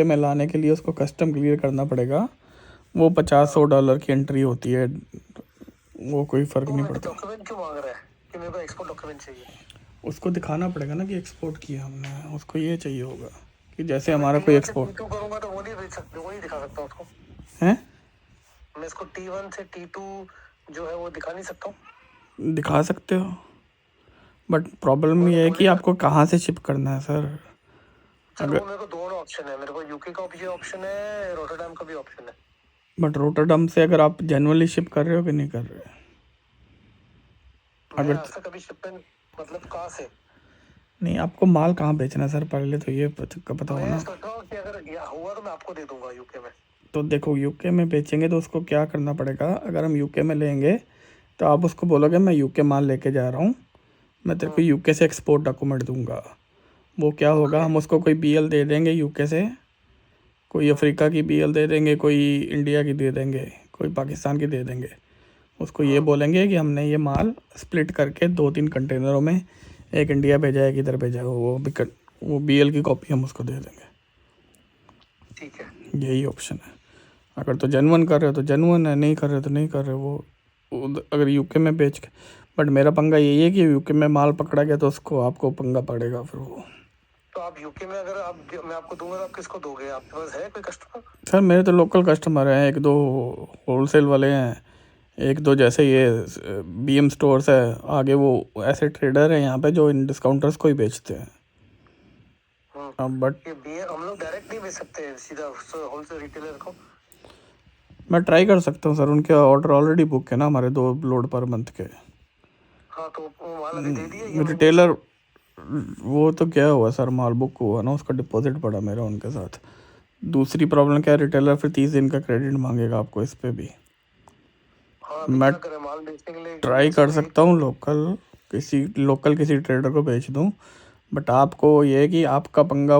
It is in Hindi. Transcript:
में लाने के लिए उसको कस्टम क्लियर करना पड़ेगा। वो $50-100 की एंट्री होती है, वो कोई फ़र्क नहीं पड़ता। डॉक्यूमेंट क्यों मांग रहा है कि मेरे को एक्सपोर्ट डॉक्यूमेंट चाहिए? उसको दिखाना पड़ेगा ना कि एक्सपोर्ट किया हमने, उसको ये चाहिए होगा कि जैसे हमारा कोई एक्सपोर्ट T2 करूंगा तो वो नहीं भेज सकते, वो नहीं दिखा सकता उसको। है। मैं इसको T1 से T2 जो है वो दिखा नहीं सकता हूँ। दिखा सकते हो, बट प्रॉब्लम ये है कि आपको कहाँ से शिप करना है सर। सर वो मेरे को दोनों ऑप्शन है, मेरे को यूके का भी ऑप्शन है, रोटरडैम का भी ऑप्शन है। बट रोटरडम से अगर आप जेन्युइनली शिप कर रहे हो कि नहीं कर रहे हो? अगर आज तक कभी शिपमेंट मतलब कहाँ से? नहीं, आपको माल कहाँ बेचना है सर, पहले तो ये पता हो ना। मैं सोच रहा हूँ कि अगर हुआ तो मैं आपको दे दूंगा यूके में। तो देखो, यूके में बेचेंगे तो उसको क्या करना पड़ेगा, अगर हम यूके में लेंगे तो आप उसको बोलोगे मैं यूके माल लेके जा रहा हूँ, मैं तेरे को यूके से एक्सपोर्ट डॉक्यूमेंट दूंगा। वो क्या होगा, हम उसको कोई बीएल दे देंगे यूके से, कोई अफ्रीका की बीएल दे देंगे, कोई इंडिया की दे देंगे, कोई पाकिस्तान की दे देंगे। उसको ये बोलेंगे कि हमने ये माल स्प्लिट करके 2-3 कंटेनरों में, एक इंडिया भेजा है, किधर भेजा है, वो बीएल की कॉपी हम उसको दे देंगे। ठीक है, यही ऑप्शन है। अगर तो जेन्युइन कर रहे हो तो जेन्युइन है, नहीं कर रहे तो नहीं कर रहे। वो अगर यूके में बेच के, बट मेरा पंगा यही है कि यूके में माल पकड़ा गया तो उसको आपको पंगा पड़ेगा फिर वो। तो आप यूके में अगर मैं आपको दूंगा तो आप किसको दोगे? आपके पास है कोई कस्टमर? सर मेरे तो लोकल कस्टमर हैं, 1-2 होलसेल वाले हैं, 1-2 जैसे ये बीएम स्टोर्स है, आगे वो ऐसे ट्रेडर हैं यहाँ पे जो इन डिस्काउंटर्स को ही बेचते हैं। बट हम लोग डायरेक्ट नहीं बेच सकते सीधा होलसेल रिटेलर को? मैं ट्राई कर सकता हूँ सर, उनके ऑर्डर ऑलरेडी बुक है ना हमारे 2 लोड पर मंथ के। हाँ तो वो माल अभी दे दिए रिटेलर वो तो क्या हुआ सर, माल बुक हुआ ना, उसका डिपॉजिट पड़ा मेरा उनके साथ। दूसरी प्रॉब्लम क्या है, रिटेलर फिर 30 दिन का क्रेडिट मांगेगा आपको इस पे भी। हाँ, मैं माल बेचने के लिए ट्राई कर सकता हूँ लोकल किसी ट्रेडर को बेच दूँ, बट आपको ये है कि आपका पंगा